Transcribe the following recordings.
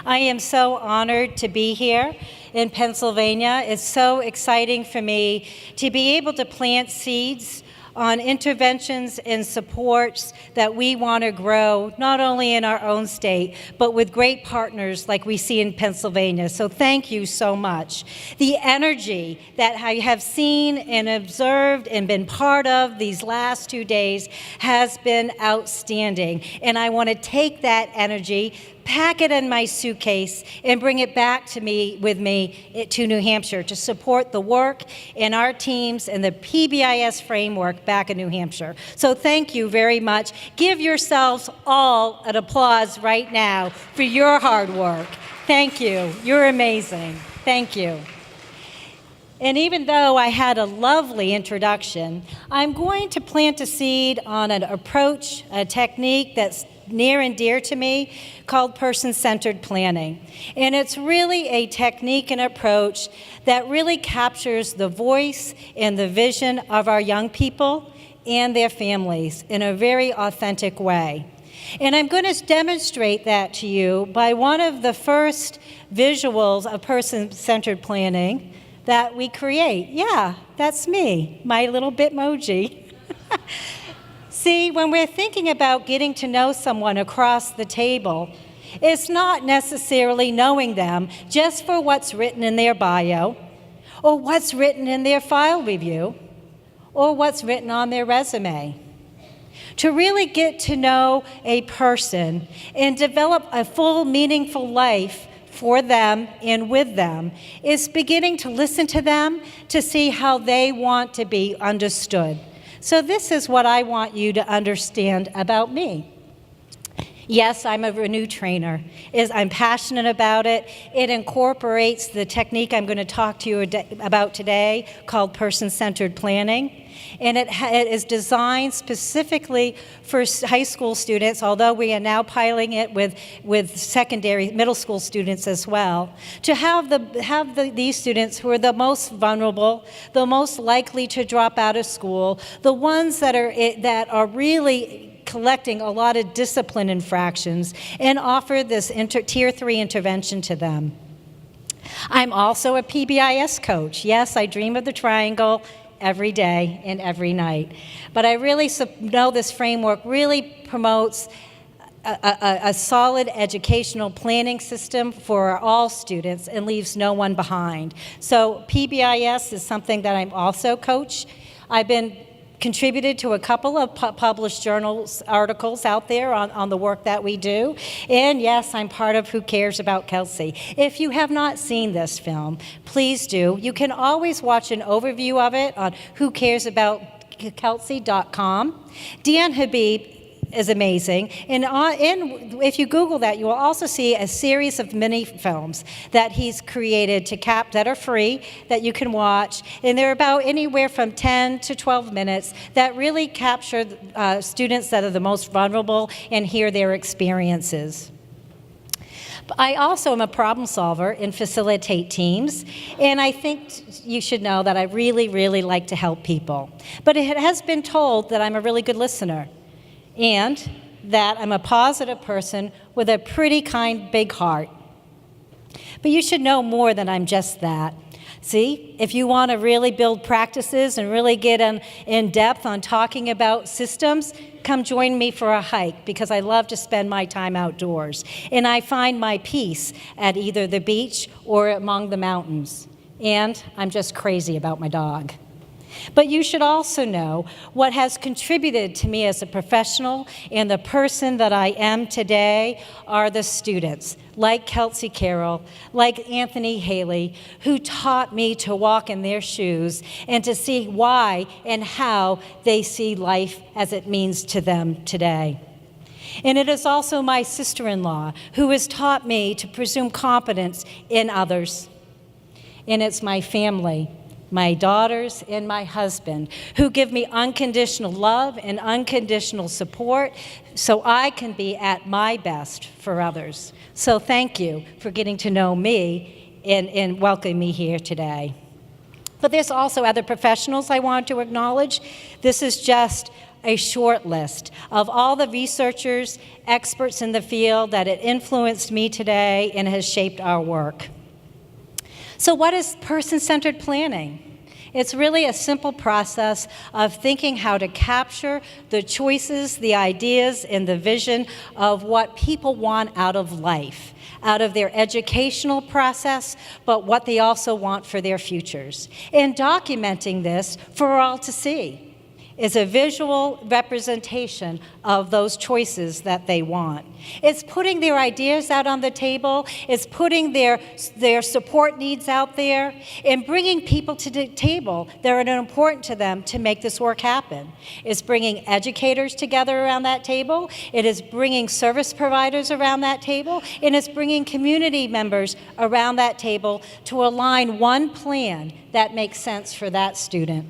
I am so honored to be here in Pennsylvania. It's so exciting for me to be able to plant seeds on interventions and supports that we want to grow, not only in our own state, but with great partners like we see in Pennsylvania. So thank you so much. The energy that I have seen and observed and been part of these last 2 days has been outstanding. And I want to take that energy, pack it in my suitcase, and bring it back to me to New Hampshire to support the work in our teams and the PBIS framework back in New Hampshire. So thank you very much. Give yourselves all an applause right now for your hard work. Thank you. You're amazing. Thank you. And even though I had a lovely introduction, I'm going to plant a seed on an approach, a technique that's near and dear to me, called person-centered planning. And it's really a technique and approach that really captures the voice and the vision of our young people and their families in a very authentic way. And I'm going to demonstrate that to you by one of the first visuals of person-centered planning that we create. Yeah, that's me, my little Bitmoji. See, when we're thinking about getting to know someone across the table, it's not necessarily knowing them just for what's written in their bio, or what's written in their file review, or what's written on their resume. To really get to know a person and develop a full, meaningful life for them and with them is beginning to listen to them to see how they want to be understood. So this is what I want you to understand about me. Yes, I'm a Renew trainer. I'm passionate about it. It incorporates the technique I'm going to talk to you about today called person-centered planning. And it is designed specifically for high school students, although we are now piloting it with secondary, middle school students as well, to have these students who are the most vulnerable, the most likely to drop out of school, the ones that are really collecting a lot of discipline infractions, and offer this Tier 3 intervention to them. I'm also a PBIS coach. Yes, I dream of the triangle every day and every night. But I really know this framework really promotes a solid educational planning system for all students and leaves no one behind. So PBIS is something that I'm also coach. I've been contributed to a couple of published journals articles out there on the work that we do. And yes, I'm part of Who Cares About Kelsey. If you have not seen this film, please do. You can always watch an overview of it on whocaresaboutKelsey.com. Dan Habib is amazing. And if you Google that, you will also see a series of mini films that he's created that are free, that you can watch. And they're about anywhere from 10 to 12 minutes that really capture students that are the most vulnerable and hear their experiences. I also am a problem solver and facilitate teams, and I think you should know that I really, really like to help people. But it has been told that I'm a really good listener, and that I'm a positive person with a pretty kind, big heart. But you should know more than I'm just that. See, if you want to really build practices and really get in depth on talking about systems, come join me for a hike, because I love to spend my time outdoors. And I find my peace at either the beach or among the mountains. And I'm just crazy about my dog. But you should also know what has contributed to me as a professional and the person that I am today are the students, like Kelsey Carroll, like Anthony Haley, who taught me to walk in their shoes and to see why and how they see life as it means to them today. And it is also my sister-in-law who has taught me to presume competence in others. And it's my family, my daughters and my husband, who give me unconditional love and unconditional support so I can be at my best for others. So thank you for getting to know me and welcoming me here today. But there's also other professionals I want to acknowledge. This is just a short list of all the researchers, experts in the field that have influenced me today and has shaped our work. So what is person-centered planning? It's really a simple process of thinking how to capture the choices, the ideas, and the vision of what people want out of life, out of their educational process, but what they also want for their futures. And documenting this for all to see is a visual representation of those choices that they want. It's putting their ideas out on the table, it's putting their support needs out there, and bringing people to the table that are important to them to make this work happen. It's bringing educators together around that table, it is bringing service providers around that table, and it's bringing community members around that table to align one plan that makes sense for that student.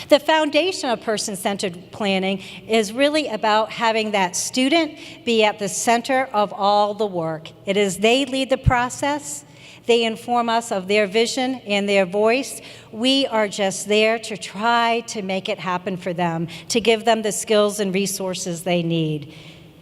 The foundation of person-centered planning is really about having that student be at the center of all the work. It is they lead the process, they inform us of their vision and their voice. We are just there to try to make it happen for them, to give them the skills and resources they need.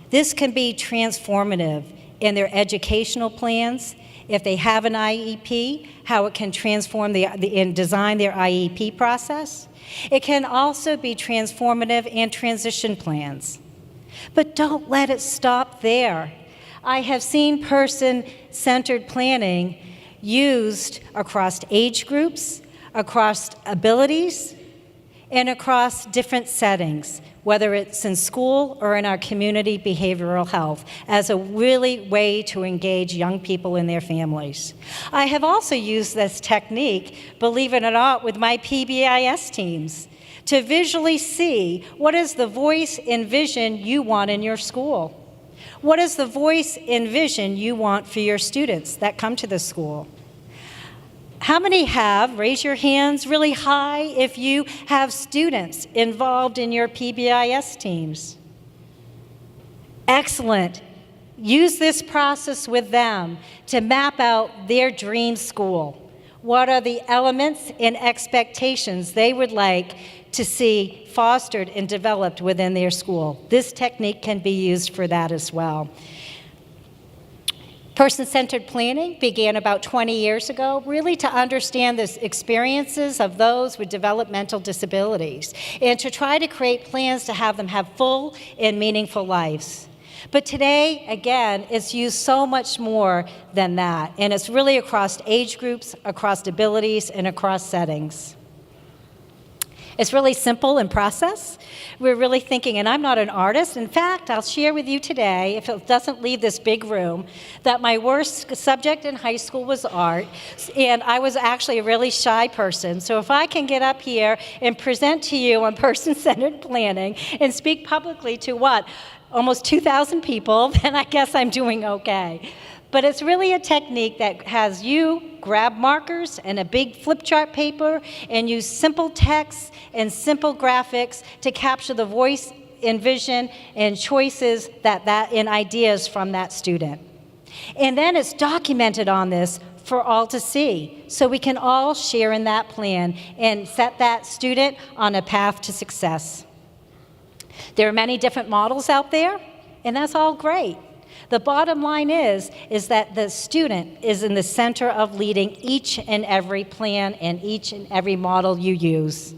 This can be transformative in their educational plans. If they have an IEP, how it can transform and design their IEP process. It can also be transformative in transition plans. But don't let it stop there. I have seen person-centered planning used across age groups, across abilities, and across different settings, whether it's in school or in our community behavioral health, as a really way to engage young people and their families. I have also used this technique, believe it or not, with my PBIS teams to visually see what is the voice and vision you want in your school. What is the voice and vision you want for your students that come to the school? How many have, raise your hands really high if you have students involved in your PBIS teams? Excellent. Use this process with them to map out their dream school. What are the elements and expectations they would like to see fostered and developed within their school? This technique can be used for that as well. Person-centered planning began about 20 years ago, really to understand the experiences of those with developmental disabilities and to try to create plans to have them have full and meaningful lives. But today, again, it's used so much more than that, and it's really across age groups, across abilities, and across settings. It's really simple in process. We're really thinking, and I'm not an artist. In fact, I'll share with you today, if it doesn't leave this big room, that my worst subject in high school was art, and I was actually a really shy person. So if I can get up here and present to you on person-centered planning and speak publicly to what? Almost 2,000 people, then I guess I'm doing okay. But it's really a technique that has you grab markers and a big flip chart paper and use simple text and simple graphics to capture the voice and vision and choices and ideas from that student. And then it's documented on this for all to see, so we can all share in that plan and set that student on a path to success. There are many different models out there, and that's all great. The bottom line is that the student is in the center of leading each and every plan and each and every model you use.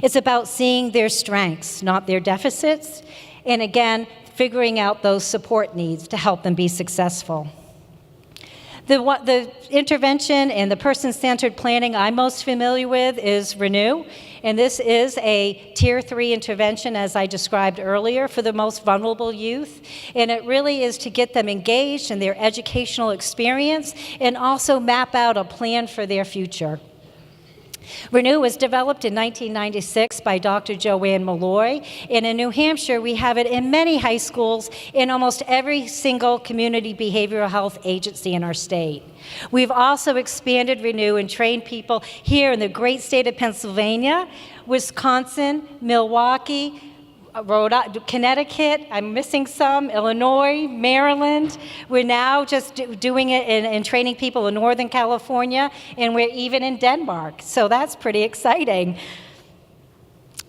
It's about seeing their strengths, not their deficits, and again, figuring out those support needs to help them be successful. The intervention and the person-centered planning I'm most familiar with is Renew, and this is a Tier 3 intervention, as I described earlier, for the most vulnerable youth, and it really is to get them engaged in their educational experience and also map out a plan for their future. Renew was developed in 1996 by Dr. Joanne Malloy, and in New Hampshire we have it in many high schools in almost every single community behavioral health agency in our state. We've also expanded Renew and trained people here in the great state of Pennsylvania, Wisconsin, Milwaukee, Connecticut, I'm missing some, Illinois, Maryland. We're now just doing it and training people in Northern California, and we're even in Denmark, so that's pretty exciting.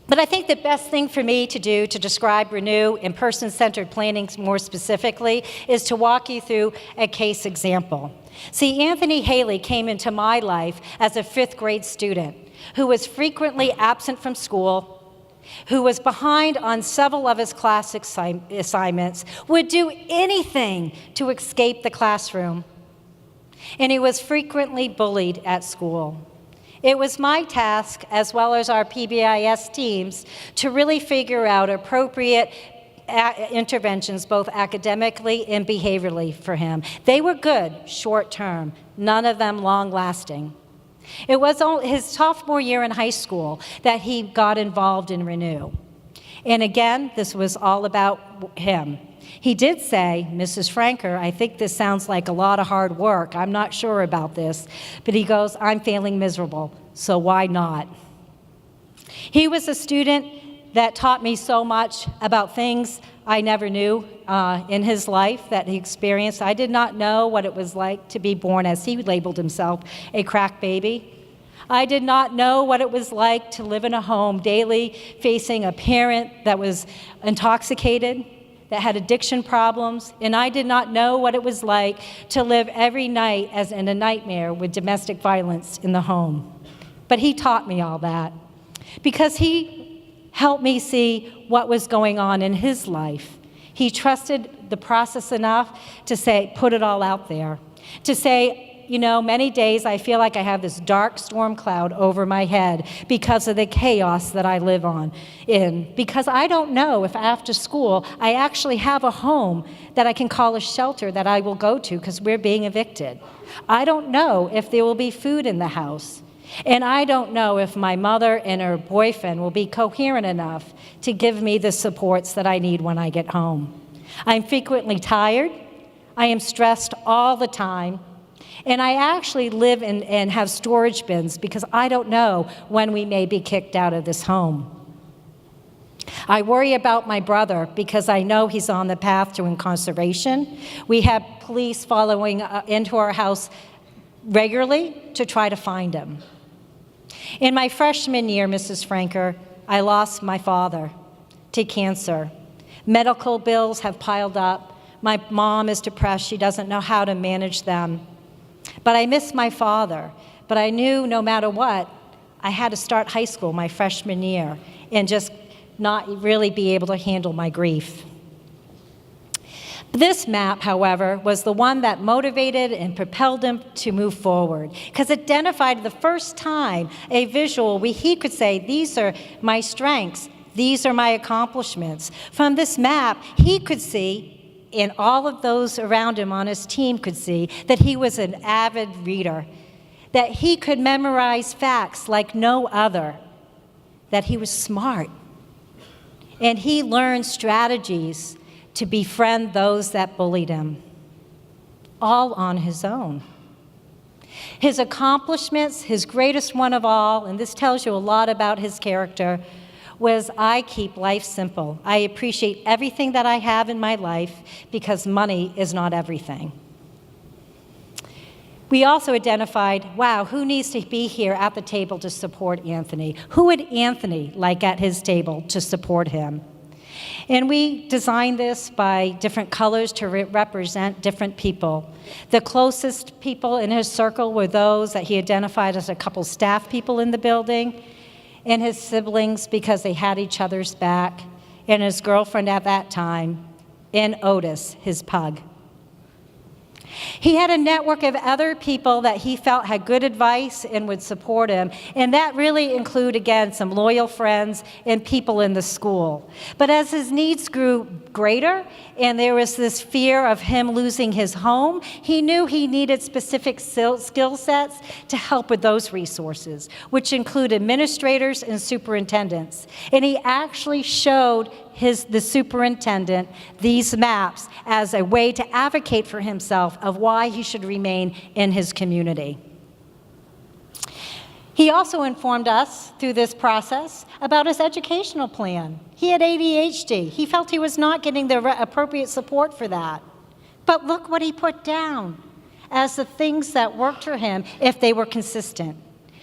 But I think the best thing for me to do to describe Renew and person-centered planning more specifically is to walk you through a case example. See, Anthony Haley came into my life as a 5th grade student who was frequently absent from school, who was behind on several of his class assignments, would do anything to escape the classroom, and he was frequently bullied at school. It was my task, as well as our PBIS teams, to really figure out appropriate interventions, both academically and behaviorally for him. They were good, short-term, none of them long-lasting. It was his sophomore year in high school that he got involved in Renew. And again, this was all about him. He did say, Mrs. Francoeur, I think this sounds like a lot of hard work. I'm not sure about this. But he goes, I'm feeling miserable, so why not? He was a student that taught me so much about things I never knew in his life that he experienced. I did not know what it was like to be born, as he labeled himself, a crack baby. I did not know what it was like to live in a home daily facing a parent that was intoxicated, that had addiction problems, and I did not know what it was like to live every night as in a nightmare with domestic violence in the home. But he taught me all that because he helped me see what was going on in his life. He trusted the process enough to say, put it all out there, to say, you know, many days I feel like I have this dark storm cloud over my head because of the chaos that I live in. Because I don't know if after school I actually have a home that I can call a shelter that I will go to because we're being evicted. I don't know if there will be food in the house. And I don't know if my mother and her boyfriend will be coherent enough to give me the supports that I need when I get home. I'm frequently tired. I am stressed all the time. And I actually live and have storage bins because I don't know when we may be kicked out of this home. I worry about my brother because I know he's on the path to incarceration. We have police following into our house regularly to try to find him. In my freshman year, Mrs. Francoeur, I lost my father to cancer. Medical bills have piled up. My mom is depressed. She doesn't know how to manage them. But I miss my father. But I knew no matter what, I had to start high school my freshman year and just not really be able to handle my grief. This map, however, was the one that motivated and propelled him to move forward because it identified the first time a visual where he could say, these are my strengths, these are my accomplishments. From this map, he could see, and all of those around him on his team could see, that he was an avid reader, that he could memorize facts like no other, that he was smart, and he learned strategies to befriend those that bullied him, all on his own. His accomplishments, his greatest one of all, and this tells you a lot about his character, was I keep life simple. I appreciate everything that I have in my life because money is not everything. We also identified, wow, who needs to be here at the table to support Anthony? Who would Anthony like at his table to support him? And we designed this by different colors to represent different people. The closest people in his circle were those that he identified as a couple staff people in the building, and his siblings because they had each other's back, and his girlfriend at that time, and Otis, his pug. He had a network of other people that he felt had good advice and would support him, and that really include, again, some loyal friends and people in the school. But as his needs grew greater and there was this fear of him losing his home, he knew he needed specific skill sets to help with those resources, which include administrators and superintendents. And he actually showed the superintendent these maps as a way to advocate for himself of why he should remain in his community. He also informed us through this process about his educational plan. He had ADHD. He felt he was not getting the appropriate support for that. But look what he put down as the things that worked for him if they were consistent.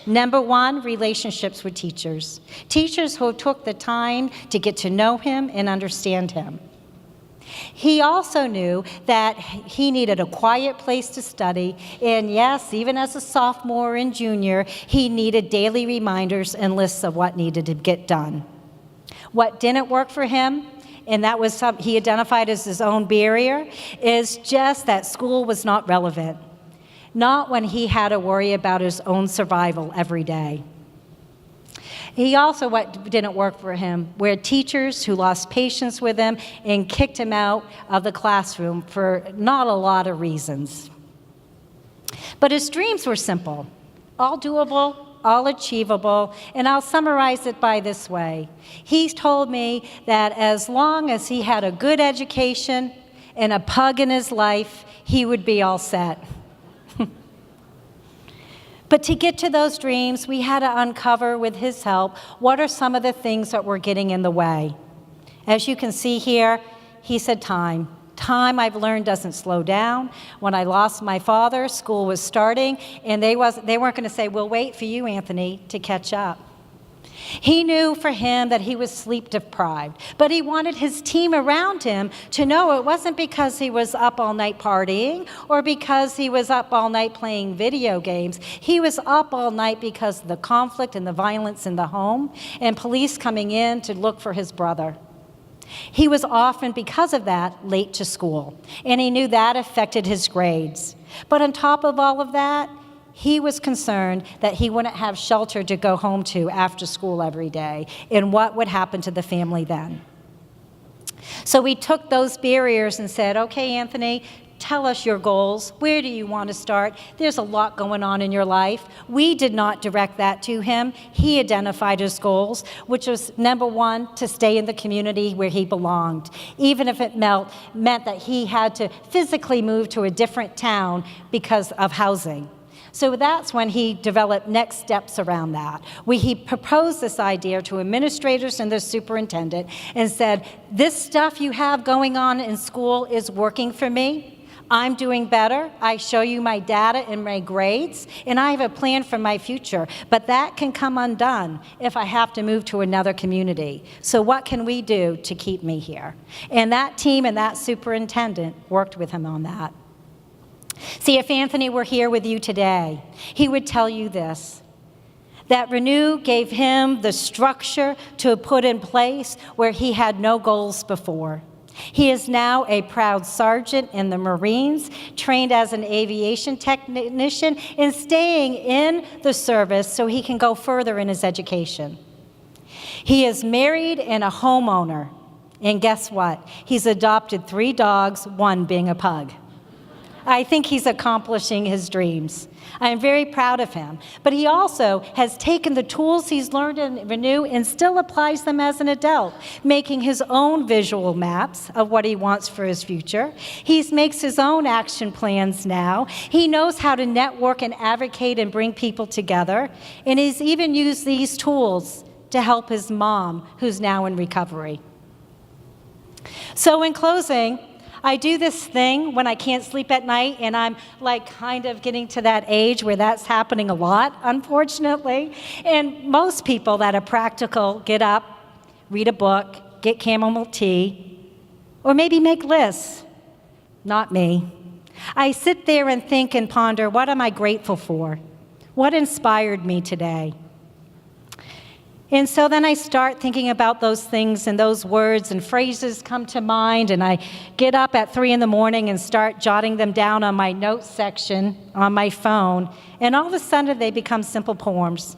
Number one, relationships with teachers. Teachers who took the time to get to know him and understand him. He also knew that he needed a quiet place to study, and yes, even as a sophomore and junior, he needed daily reminders and lists of what needed to get done. What didn't work for him, and that was something he identified as his own barrier, is just that school was not relevant. Not when he had to worry about his own survival every day. He also, what didn't work for him, were teachers who lost patience with him and kicked him out of the classroom for not a lot of reasons. But his dreams were simple, all doable, all achievable, and I'll summarize it by this way. He told me that as long as he had a good education and a pug in his life, he would be all set. But to get to those dreams, we had to uncover, with his help, what are some of the things that were getting in the way. As you can see here, he said time. Time, I've learned, doesn't slow down. When I lost my father, school was starting, and they weren't going to say, we'll wait for you, Anthony, to catch up. He knew for him that he was sleep deprived, but he wanted his team around him to know it wasn't because he was up all night partying or because he was up all night playing video games. He was up all night because of the conflict and the violence in the home and police coming in to look for his brother. He was often, because of that, late to school, and he knew that affected his grades. But on top of all of that, he was concerned that he wouldn't have shelter to go home to after school every day, and what would happen to the family then. So we took those barriers and said, okay, Anthony, tell us your goals. Where do you want to start? There's a lot going on in your life. We did not direct that to him. He identified his goals, which was, number one, to stay in the community where he belonged, even if it meant that he had to physically move to a different town because of housing. So that's when he developed next steps around that. He proposed this idea to administrators and the superintendent and said, this stuff you have going on in school is working for me. I'm doing better. I show you my data and my grades, and I have a plan for my future. But that can come undone if I have to move to another community. So what can we do to keep me here? And that team and that superintendent worked with him on that. See, if Anthony were here with you today, he would tell you this, that Renew gave him the structure to put in place where he had no goals before. He is now a proud sergeant in the Marines, trained as an aviation technician, and staying in the service so he can go further in his education. He is married and a homeowner, and guess what? He's adopted 3 dogs, 1 being a pug. I think he's accomplishing his dreams. I am very proud of him. But he also has taken the tools he's learned in Renew and still applies them as an adult, making his own visual maps of what he wants for his future. He makes his own action plans now. He knows how to network and advocate and bring people together. And he's even used these tools to help his mom, who's now in recovery. So in closing, I do this thing when I can't sleep at night, and I'm like kind of getting to that age where that's happening a lot, unfortunately. And most people that are practical get up, read a book, get chamomile tea, or maybe make lists. Not me. I sit there and think and ponder, what am I grateful for? What inspired me today? And so then I start thinking about those things, and those words and phrases come to mind, and I get up at 3 in the morning and start jotting them down on my notes section on my phone, and all of a sudden they become simple poems.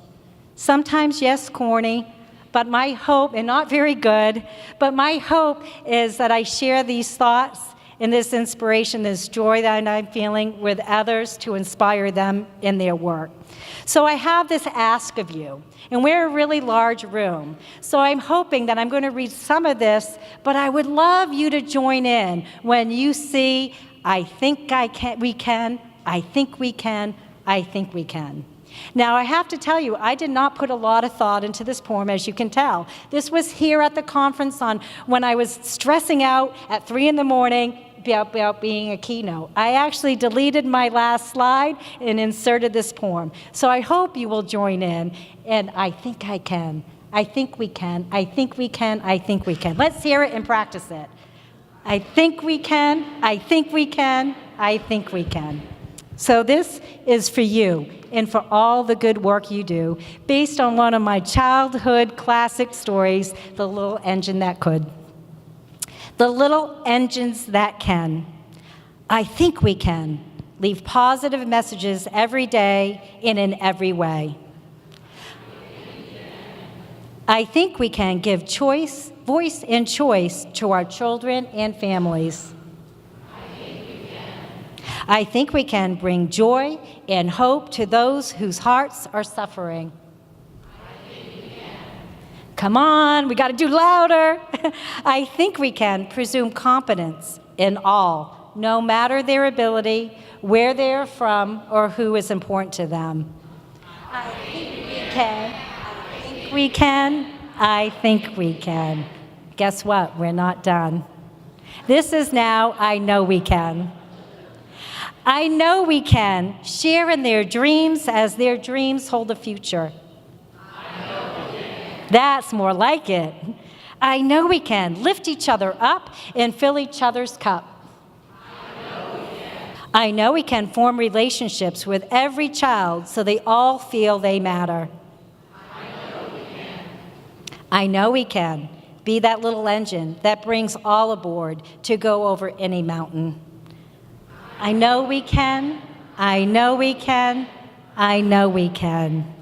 Sometimes, yes, corny, but my hope, and not very good, but my hope is that I share these thoughts and this inspiration, this joy that I'm feeling with others to inspire them in their work. So I have this ask of you, and we're a really large room. So I'm hoping that I'm going to read some of this, but I would love you to join in when you see, I think we can, I think we can, I think we can. Now, I have to tell you, I did not put a lot of thought into this poem, as you can tell. This was here at the conference when I was stressing out at 3 in the morning, about being a keynote. I actually deleted my last slide and inserted this poem. So I hope you will join in, and I think I can. I think we can. I think we can. I think we can. Let's hear it and practice it. I think we can. I think we can. I think we can. So this is for you and for all the good work you do, based on one of my childhood classic stories, The Little Engine That Could. The little engines that can. I think we can leave positive messages every day and in every way. I think we can give voice and choice to our children and families. I think we can bring joy and hope to those whose hearts are suffering. Come on, we got to do louder. I think we can presume competence in all, no matter their ability, where they're from, or who is important to them. I think we can. I think we can. I think we can. Guess what? We're not done. This is now I know we can. I know we can share in their dreams as their dreams hold a future. That's more like it. I know we can lift each other up and fill each other's cup. I know we can form relationships with every child so they all feel they matter. I know we can be that little engine that brings all aboard to go over any mountain. I know we can. I know we can. I know we can.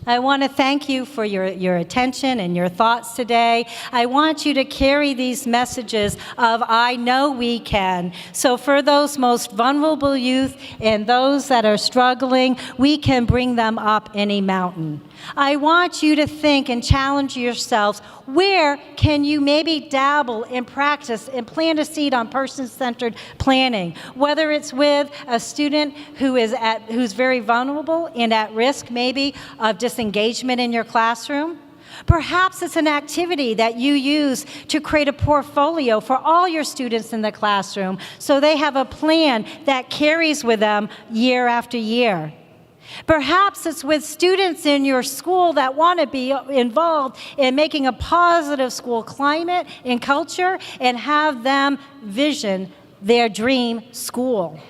I want to thank you for your attention and your thoughts today. I want you to carry these messages of I know we can. So for those most vulnerable youth and those that are struggling, we can bring them up any mountain. I want you to think and challenge yourselves, where can you maybe dabble and practice and plant a seed on person-centered planning? Whether it's with a student who's very vulnerable and at risk maybe of disengagement in your classroom. Perhaps it's an activity that you use to create a portfolio for all your students in the classroom so they have a plan that carries with them year after year. Perhaps it's with students in your school that want to be involved in making a positive school climate and culture and have them vision their dream school.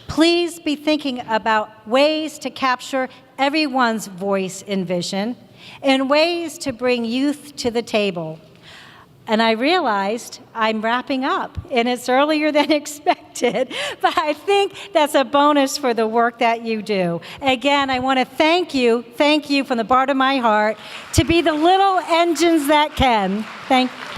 Please be thinking about ways to capture everyone's voice and vision and ways to bring youth to the table. And I realized I'm wrapping up, and it's earlier than expected, but I think that's a bonus for the work that you do. Again, I want to thank you from the bottom of my heart, to be the little engines that can. Thank you.